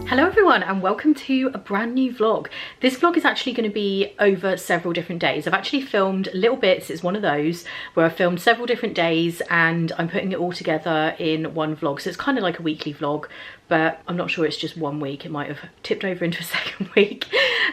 Hello everyone and welcome to a brand new vlog. This vlog is actually going to be over several different days. I've actually filmed little bits. It's one of those where I've filmed several different days and I'm putting it all together in one vlog. So it's kind of like a weekly vlog, but I'm not sure it's just 1 week. It might have tipped over into a second week.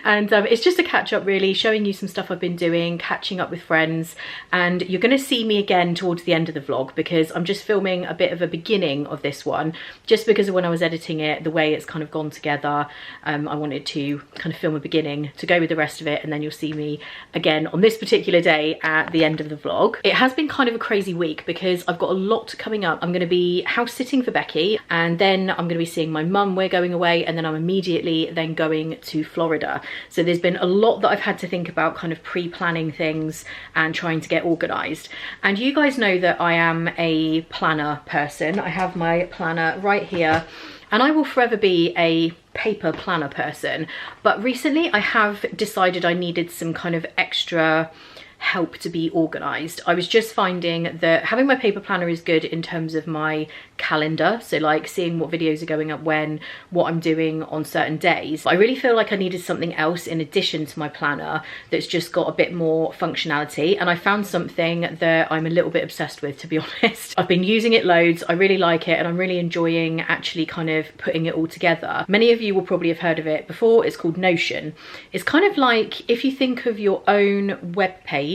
And it's just a catch up really, showing you some stuff I've been doing, catching up with friends. And you're going to see me again towards the end of the vlog because I'm just filming a bit of a beginning of this one, just because of when I was editing it, the way it's kind of gone together. I wanted to kind of film a beginning to go with the rest of it, and then you'll see me again on this particular day at the end of the vlog. It has been kind of a crazy week because I've got a lot coming up. I'm going to be house sitting for Becky, and then I'm going to be seeing my mum. We're going away, and then I'm immediately then going to Florida. So there's been a lot that I've had to think about, kind of pre-planning things and trying to get organised. And you guys know that I am a planner person. I have my planner right here, and I will forever be a paper planner person. But recently I have decided I needed some kind of extra help to be organised. I was just finding that having my paper planner is good in terms of my calendar, so like seeing what videos are going up when, what I'm doing on certain days. But I really feel like I needed something else in addition to my planner that's just got a bit more functionality, and I found something that I'm a little bit obsessed with, to be honest. I've been using it loads, I really like it, and I'm really enjoying actually kind of putting it all together. Many of you will probably have heard of it before. It's called Notion. It's kind of like if you think of your own web page,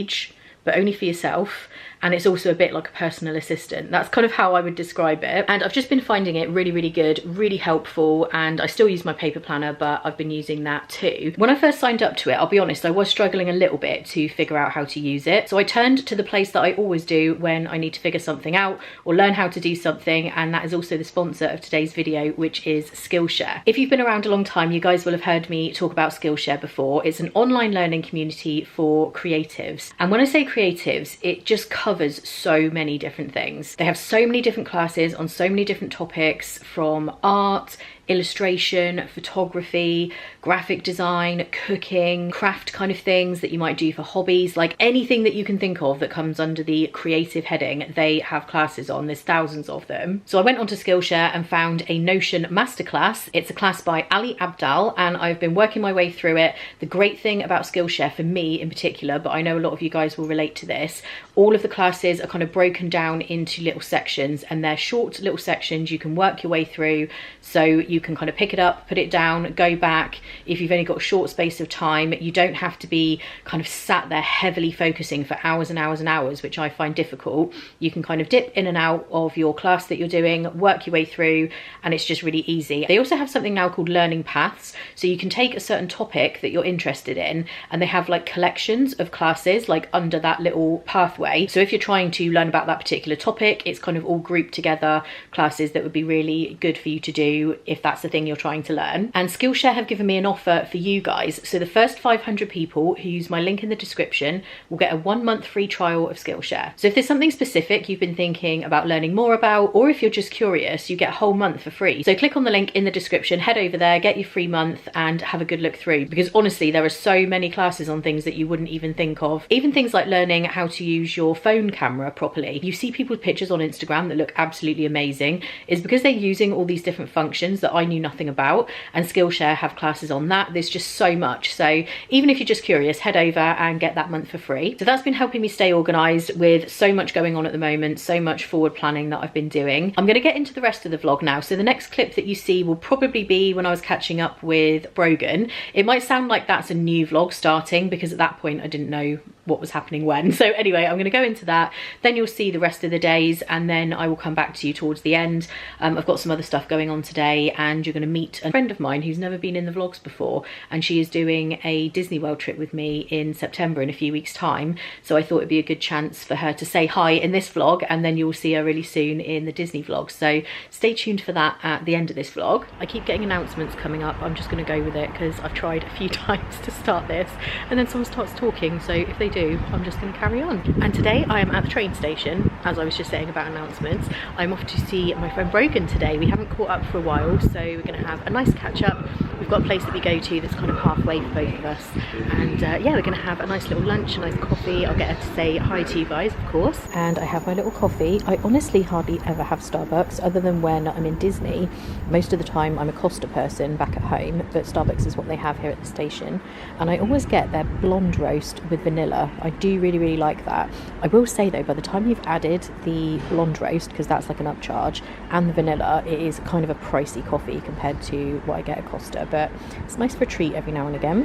but only for yourself, and it's also a bit like a personal assistant. That's kind of how I would describe it. And I've just been finding it really, really good, really helpful, and I still use my paper planner, but I've been using that too. When I first signed up to it, I'll be honest, I was struggling a little bit to figure out how to use it. So I turned to the place that I always do when I need to figure something out or learn how to do something, and that is also the sponsor of today's video, which is Skillshare. If you've been around a long time, you guys will have heard me talk about Skillshare before. It's an online learning community for creatives. And when I say creatives, it just covers so many different things. They have so many different classes on so many different topics, from art, illustration, photography, graphic design, cooking, craft kind of things that you might do for hobbies, like anything that you can think of that comes under the creative heading, they have classes on. There's thousands of them. So I went onto Skillshare and found a Notion masterclass. It's a class by Ali Abdal, and I've been working my way through it. The great thing about Skillshare, for me in particular, but I know a lot of you guys will relate to this, all of the classes are kind of broken down into little sections, and they're short little sections you can work your way through. So you can kind of pick it up, put it down, go back. If you've only got a short space of time, you don't have to be kind of sat there heavily focusing for hours and hours and hours, which I find difficult. You can kind of dip in and out of your class that you're doing, work your way through, and it's just really easy. They also have something now called learning paths. So you can take a certain topic that you're interested in, and they have like collections of classes like under that little pathway. So if you're trying to learn about that particular topic, it's kind of all grouped together, classes that would be really good for you to do if that's the thing you're trying to learn. And Skillshare have given me an offer for you guys. So the first 500 people who use my link in the description will get a 1 month free trial of Skillshare. So if there's something specific you've been thinking about learning more about, or if you're just curious, you get a whole month for free. So click on the link in the description, head over there, get your free month, and have a good look through, because honestly there are so many classes on things that you wouldn't even think of. Even things like learning how to use your phone camera properly. You see people's pictures on Instagram that look absolutely amazing. It's because they're using all these different functions that I knew nothing about, and Skillshare have classes on that. There's just so much. So even if you're just curious, head over and get that month for free. So that's been helping me stay organised with so much going on at the moment, so much forward planning that I've been doing. I'm going to get into the rest of the vlog now. So the next clip that you see will probably be when I was catching up with Brogan. It might sound like that's a new vlog starting, because at that point I didn't know what was happening when. So anyway, I'm going to go into that, then you'll see the rest of the days, and then I will come back to you towards the end. I've got some other stuff going on today, and you're going to meet a friend of mine who's never been in the vlogs before, and she is doing a Disney World trip with me in September, in a few weeks time. So I thought it'd be a good chance for her to say hi in this vlog, and then you'll see her really soon in the Disney vlog. So stay tuned for that at the end of this vlog. I keep getting announcements coming up. I'm just going to go with it because I've tried a few times to start this and then someone starts talking, so if they do, I'm just going to carry on. And today I am at the train station, as I was just saying about announcements. I'm off to see my friend Brogan today. We haven't caught up for a while, so we're going to have a nice catch up. We've got a place that we go to that's kind of halfway for both of us, and yeah, we're gonna have a nice little lunch, a nice coffee. I'll get her to say hi to you guys, of course. And I have my little coffee. I honestly hardly ever have Starbucks other than when I'm in Disney. Most of the time I'm a Costa person back at home, but Starbucks is what they have here at the station, and I always get their blonde roast with vanilla. I do really like that. I will say though, by the time you've added the blonde roast, because that's like an upcharge, and the vanilla, it is kind of a pricey coffee compared to what I get at Costa, but it's nice for a treat every now and again.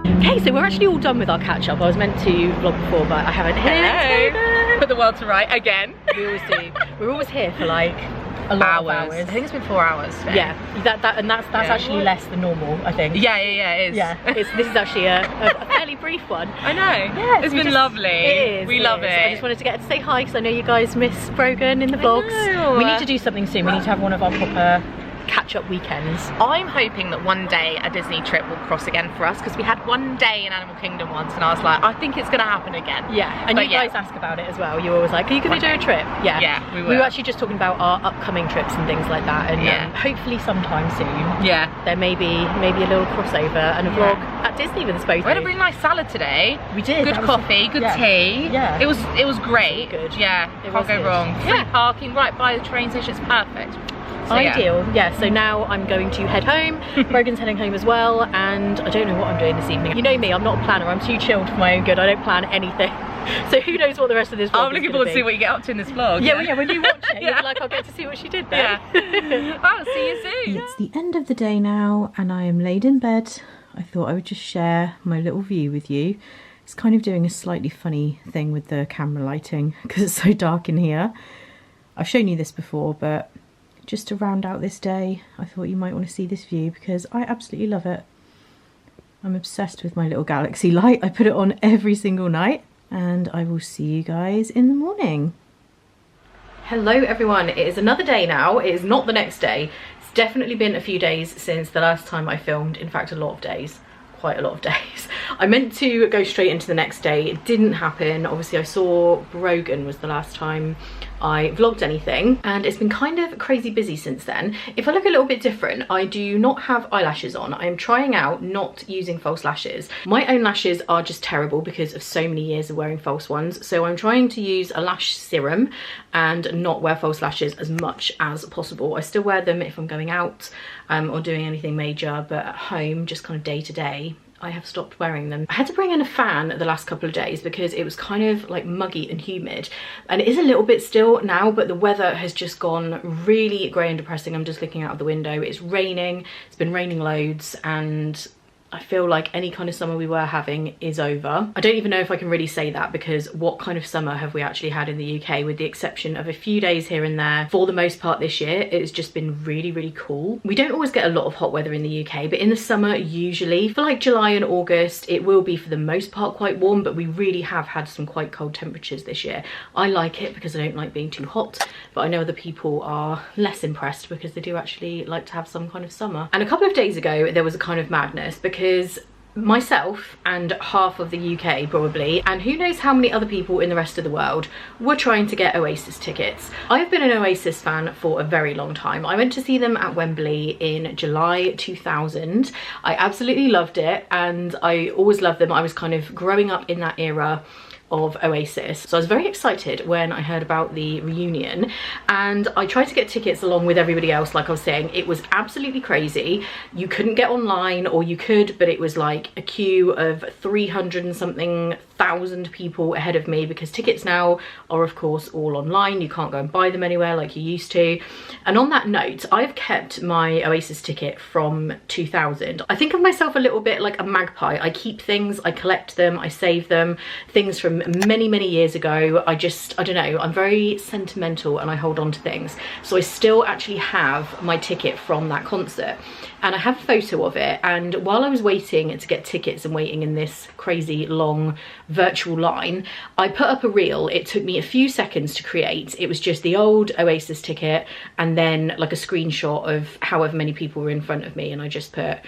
Okay, so we're actually all done with our catch up. I was meant to vlog before, but I haven't. Hello! For the world to right again. We always do. We're always here for like a lot of hours. I think it's been 4 hours today. Yeah, that's actually less than normal, I think. Yeah, it is. Yeah, this is actually a fairly brief one. I know. Yeah, it's been lovely. It is. We love it. I just wanted to get to say hi because I know you guys miss Brogan in the vlogs. We need to do something soon. We need to have one of our proper catch-up weekends. I'm hoping that one day a Disney trip will cross again for us, because we had one day in Animal Kingdom once and I was like, I think it's gonna happen again. Yeah, and you guys ask about it as well. You're always like, are you gonna do a trip? Yeah, we will. We were actually just talking about our upcoming trips and things like that, and hopefully sometime soon there may be a little crossover and a vlog at Disney with us both. We had a really nice salad today. We did. Good coffee, good tea. Yeah. It was great. Good. Yeah, can't go wrong. Free parking right by the train station, it's perfect. So, ideal. Yeah, so now I'm going to head home. Brogan's heading home as well, and I don't know what I'm doing this evening. You know me, I'm not a planner. I'm too chilled for my own good. I don't plan anything. So who knows what the rest of this vlog I'm looking forward to see what you get up to in this vlog. Yeah, when you watch it, you'll be like, I'll get to see what she did there. Yeah. I'll see you soon. It's the end of the day now, and I am laid in bed. I thought I would just share my little view with you. It's kind of doing a slightly funny thing with the camera lighting because it's so dark in here. I've shown you this before, but just to round out this day, I thought you might want to see this view because I absolutely love it. I'm obsessed with my little galaxy light. I put it on every single night, and I will see you guys in the morning. Hello everyone, it is another day now. It is not the next day. It's definitely been a few days since the last time I filmed. In fact, a lot of days. Quite a lot of days. I meant to go straight into the next day. It didn't happen. Obviously I saw Brogan was the last time I vlogged anything, and it's been kind of crazy busy since then. If I look a little bit different, I do not have eyelashes on. I am trying out not using false lashes. My own lashes are just terrible because of so many years of wearing false ones, so I'm trying to use a lash serum and not wear false lashes as much as possible. I still wear them if I'm going out or doing anything major, but at home, just kind of day to day, I have stopped wearing them. I had to bring in a fan the last couple of days because it was kind of like muggy and humid, and it is a little bit still now, but the weather has just gone really grey and depressing. I'm just looking out of the window. It's raining. It's been raining loads, and I feel like any kind of summer we were having is over. I don't even know if I can really say that, because what kind of summer have we actually had in the UK, with the exception of a few days here and there. For the most part this year, it's just been really cool. We don't always get a lot of hot weather in the UK, but in the summer, usually for like July and August, it will be for the most part quite warm, but we really have had some quite cold temperatures this year. I like it because I don't like being too hot, but I know other people are less impressed because they do actually like to have some kind of summer. And a couple of days ago, there was a kind of madness because myself and half of the UK probably, and who knows how many other people in the rest of the world, were trying to get Oasis tickets. I've been an Oasis fan for a very long time. I went to see them at Wembley in July 2000. I absolutely loved it, and I always loved them. I was kind of growing up in that era of Oasis, so I was very excited when I heard about the reunion, and I tried to get tickets along with everybody else. Like I was saying, it was absolutely crazy. You couldn't get online, or you could, but it was like a queue of 300 and something thousand people ahead of me, because tickets now are of course all online. You can't go and buy them anywhere like you used to. And on that note, I've kept my Oasis ticket from 2000. I think of myself a little bit like a magpie. I keep things, I collect them, I save them, things from many years ago. I don't know, I'm very sentimental and I hold on to things. So I still actually have my ticket from that concert, and I have a photo of it. And while I was waiting to get tickets and waiting in this crazy long virtual line, I put up a reel. It took me a few seconds to create. It was just the old Oasis ticket and then like a screenshot of however many people were in front of me, and I just put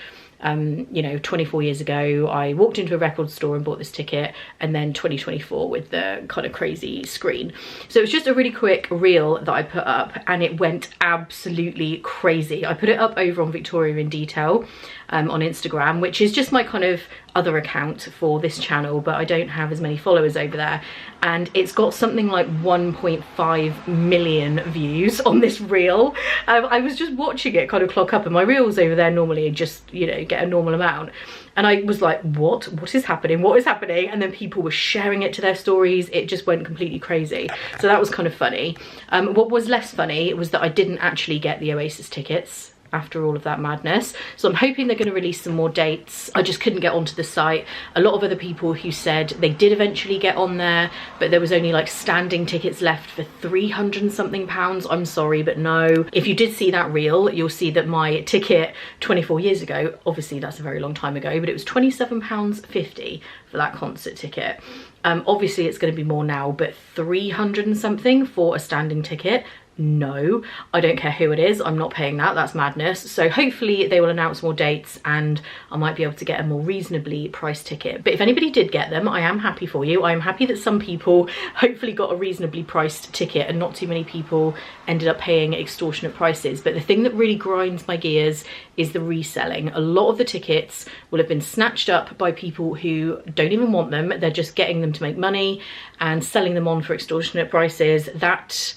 you know, 24 years ago I walked into a record store and bought this ticket, and then 2024 with the kind of crazy screen. So it was just a really quick reel that I put up, and it went absolutely crazy. I put it up over on Victoria in Detail on Instagram, which is just my kind of other account for this channel, but I don't have as many followers over there, and it's got something like 1.5 million views on this reel. I was just watching it kind of clock up, and my reels over there normally just, you know, get a normal amount, and I was like, what is happening, what is happening? And then people were sharing it to their stories. It just went completely crazy. So that was kind of funny. What was less funny was that I didn't actually get the Oasis tickets after all of that madness. So I'm hoping they're going to release some more dates. I just couldn't get onto the site. A lot of other people who said they did eventually get on there, but there was only like standing tickets left for 300 and something pounds. I'm sorry, but no. If you did see that reel, you'll see that my ticket 24 years ago, obviously that's a very long time ago, but it was £27.50 for that concert ticket. Obviously it's going to be more now, but 300 and something for a standing ticket. No, I don't care who it is, I'm not paying that. That's madness. So hopefully they will announce more dates and I might be able to get a more reasonably priced ticket. But if anybody did get them, I am happy for you. I am happy that some people hopefully got a reasonably priced ticket and not too many people ended up paying extortionate prices. But the thing that really grinds my gears is the reselling. A lot of the tickets will have been snatched up by people who don't even want them. They're just getting them to make money and selling them on for extortionate prices. That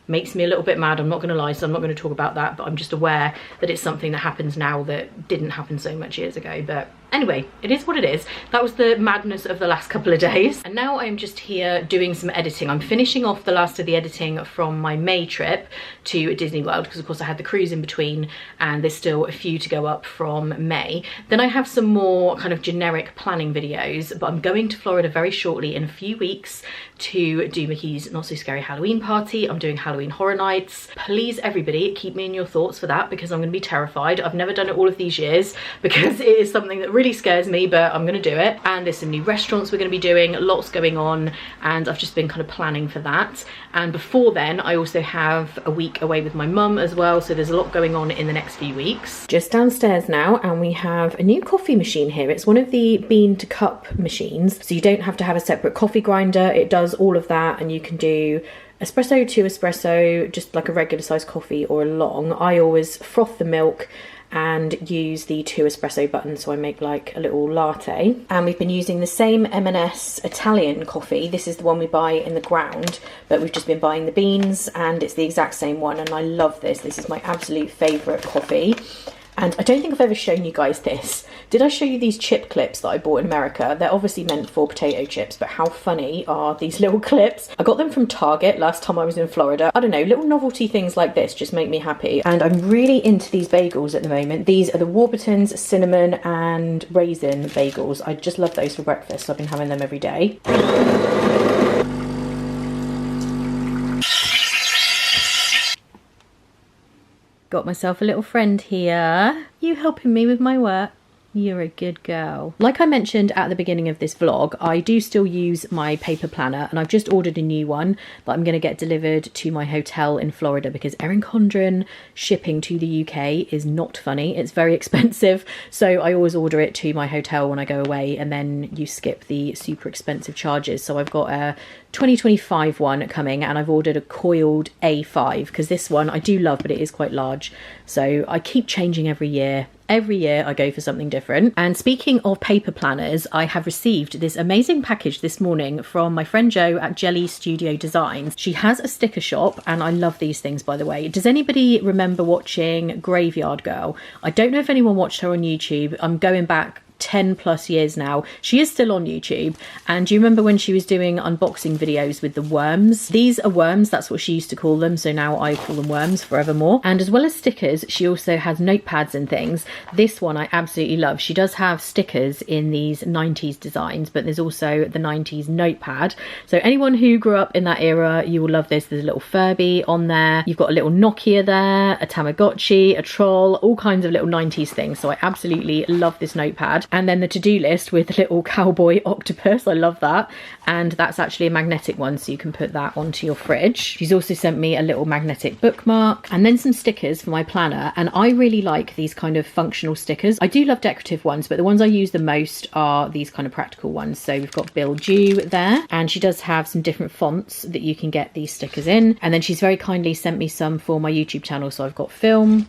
makes me a little bit mad, I'm not going to lie, so I'm not going to talk about that, but I'm just aware that it's something that happens now that didn't happen so much years ago. But anyway, it is what it is. That was the madness of the last couple of days, and now I'm just here doing some editing. I'm finishing off the last of the editing from my May trip to Disney World, because of course I had the cruise in between and there's still a few to go up from May. Then I have some more kind of generic planning videos, but I'm going to Florida very shortly in a few weeks to do Mickey's Not So Scary Halloween party. I'm doing Halloween Horror Nights. Please everybody keep me in your thoughts for that, because I'm going to be terrified. I've never done it all of these years because it is something that really scares me, but I'm going to do it. And there's some new restaurants we're going to be doing, lots going on, and I've just been kind of planning for that. And before then I also have a week away with my mum as well, so there's a lot going on in the next few weeks. Just downstairs now, and we have a new coffee machine here. It's one of the bean to cup machines, so you don't have to have a separate coffee grinder. It does all of that, and you can do espresso to espresso, just like a regular sized coffee, or a long. I always froth the milk and use the 2 espresso button, so I make like a little latte. And we've been using the same M&S Italian coffee. This is the one we buy in the ground, but we've just been buying the beans, and it's the exact same one, and I love this. This is my absolute favourite coffee. And I don't think I've ever shown you guys this. Did I show you these chip clips that I bought in America? They're obviously meant for potato chips, but how funny are these little clips? I got them from Target last time I was in Florida. I don't know, little novelty things like this just make me happy. And I'm really into these bagels at the moment. These are the Warburton's cinnamon and raisin bagels. I just love those for breakfast, so I've been having them every day. Got myself a little friend here. You helping me with my work? You're a good girl. Like I mentioned at the beginning of this vlog, I do still use my paper planner, and I've just ordered a new one that I'm going to get delivered to my hotel in Florida, because Erin Condren shipping to the UK is not funny. It's very expensive, so I always order it to my hotel when I go away, and then you skip the super expensive charges. So I've got a 2025 one coming, and I've ordered a coiled A5 because this one I do love, but it is quite large, so I keep changing every year. Every year I go for something different. And speaking of paper planners, I have received this amazing package this morning from my friend Jo at Jelly Studio Designs. She has a sticker shop, and I love these things, by the way. Does anybody remember watching Graveyard Girl? I don't know if anyone watched her on YouTube. I'm going back 10 plus years now. She is still on YouTube. And do you remember when she was doing unboxing videos with the worms? These are worms, that's what she used to call them. So now I call them worms forevermore. And as well as stickers, she also has notepads and things. This one I absolutely love. She does have stickers in these 90s designs, but there's also the 90s notepad. So anyone who grew up in that era, you will love this. There's a little Furby on there. You've got a little Nokia there, a Tamagotchi, a troll, all kinds of little 90s things. So I absolutely love this notepad. And then the to-do list with a little cowboy octopus. I love that. And that's actually a magnetic one, so you can put that onto your fridge. She's also sent me a little magnetic bookmark and then some stickers for my planner. And I really like these kind of functional stickers. I do love decorative ones, but the ones I use the most are these kind of practical ones. So we've got Bill Jew there, and she does have some different fonts that you can get these stickers in. And then she's very kindly sent me some for my YouTube channel. So I've got film,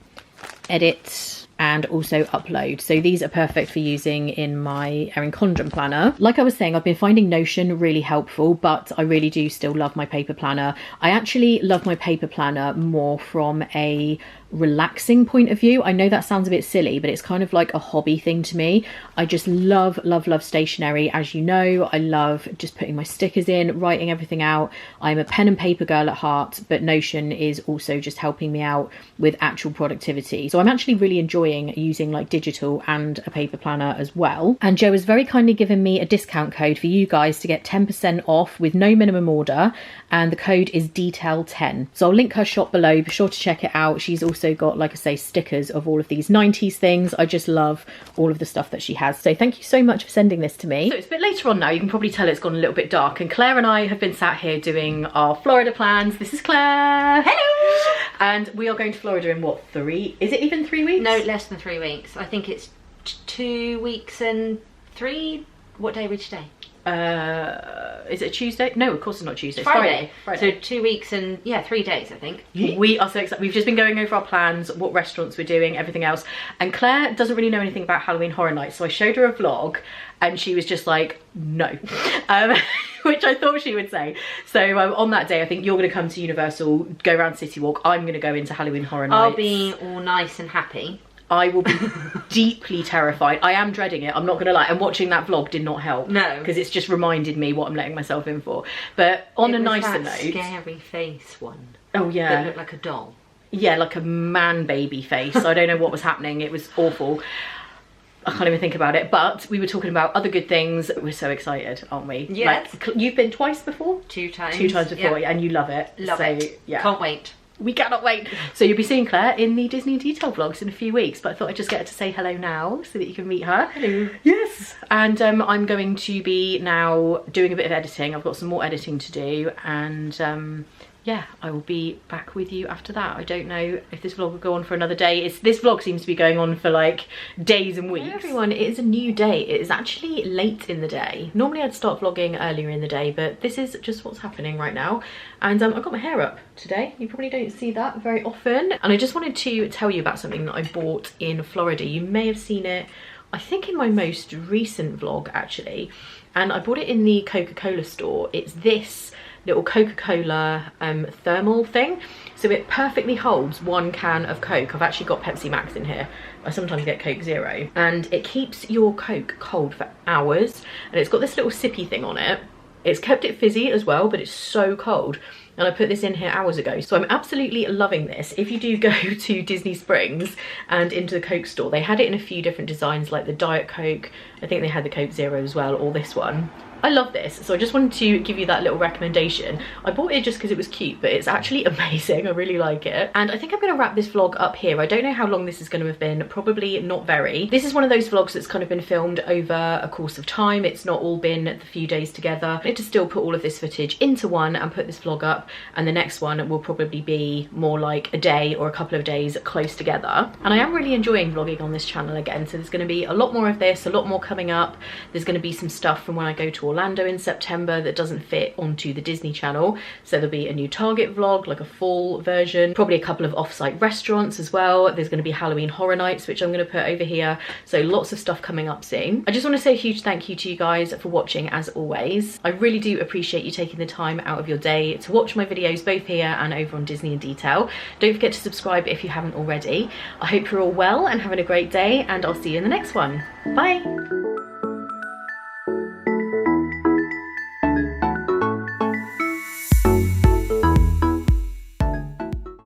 edit, and also upload. So these are perfect for using in my Erin Condren planner. Like I was saying, I've been finding Notion really helpful, but I really do still love my paper planner. I actually love my paper planner more from a relaxing point of view. I know that sounds a bit silly, but it's kind of like a hobby thing to me. I just love stationery. As you know, I love just putting my stickers in, writing everything out. I'm a pen and paper girl at heart, but Notion is also just helping me out with actual productivity. So I'm actually really enjoying using like digital and a paper planner as well. And Jo has very kindly given me a discount code for you guys to get 10% off with no minimum order, and the code is detail10. So I'll link her shop below, be sure to check it out. She's also got, like I say, stickers of all of these 90s things. I just love all of the stuff that she has. So thank you so much for sending this to me. So it's a bit later on now, you can probably tell it's gone a little bit dark, and Claire and I have been sat here doing our Florida plans. This is Claire. Hello. And we are going to Florida in what, is it even 3 weeks? No, less than 3 weeks. I think it's 2 weeks and 3. What day are we today? Is it Tuesday? No, of course it's not Tuesday. It's Friday. Friday. So 2 weeks and 3 days, I think. We are so excited. We've just been going over our plans, what restaurants we're doing, everything else. And Claire doesn't really know anything about Halloween Horror Nights, so I showed her a vlog and she was just like, no. Which I thought she would say. So on that day, I think you're going to come to Universal, go around City Walk. I'm going to go into Halloween Horror Nights. I'll be all nice and happy. I will be deeply terrified. I am dreading it, I'm not gonna lie, and watching that vlog did not help. No. Because it's just reminded me what I'm letting myself in for. But on a nicer note... scary face one. Oh yeah. That looked like a doll. Yeah, like a man baby face. I don't know what was happening, it was awful. I can't even think about it, but we were talking about other good things. We're so excited, aren't we? Yes. Like, you've been twice before? 2 times. 2 times before, yeah. And you love it. Love it. Yeah. Can't wait. We cannot wait. So you'll be seeing Claire in the Disney in Detail vlogs in a few weeks, but I thought I'd just get her to say hello now so that you can meet her. Hello. Yes. And I'm going to be now doing a bit of editing. I've got some more editing to do, and yeah, I will be back with you after that. I don't know if this vlog will go on for another day. This vlog seems to be going on for like days and weeks. Hey everyone, it is a new day. It is actually late in the day. Normally I'd start vlogging earlier in the day, but this is just what's happening right now. And I've got my hair up today. You probably don't see that very often. And I just wanted to tell you about something that I bought in Florida. You may have seen it, I think, in my most recent vlog actually. And I bought it in the Coca-Cola store. It's this little Coca-Cola thermal thing, so it perfectly holds 1 can of Coke. I've actually got Pepsi Max in here. I sometimes get Coke Zero, and it keeps your Coke cold for hours, and it's got this little sippy thing on it. It's kept it fizzy as well, but it's so cold. And I put this in here hours ago, so I'm absolutely loving this. If you do go to Disney Springs and into the Coke store, they had it in a few different designs, like the Diet Coke. I think they had the Coke Zero as well, or this one. I love this, so I just wanted to give you that little recommendation. I bought it just because it was cute, but it's actually amazing. I really like it. And I think I'm going to wrap this vlog up here. I don't know how long this is going to have been, probably not very. This is one of those vlogs that's kind of been filmed over a course of time. It's not all been the few days together. I need to still put all of this footage into one and put this vlog up, and the next one will probably be more like a day or a couple of days close together. And I am really enjoying vlogging on this channel again, so there's going to be a lot more of this, a lot more coming up. There's going to be some stuff from when I go to Orlando in September that doesn't fit onto the Disney Channel, so there'll be a new Target vlog, like a fall version, probably a couple of off-site restaurants as well. There's going to be Halloween Horror Nights, which I'm going to put over here, so lots of stuff coming up soon. I just want to say a huge thank you to you guys for watching, as always. I really do appreciate you taking the time out of your day to watch my videos both here and over on Disney in Detail. Don't forget to subscribe if you haven't already. I hope you're all well and having a great day, and I'll see you in the next one. Bye.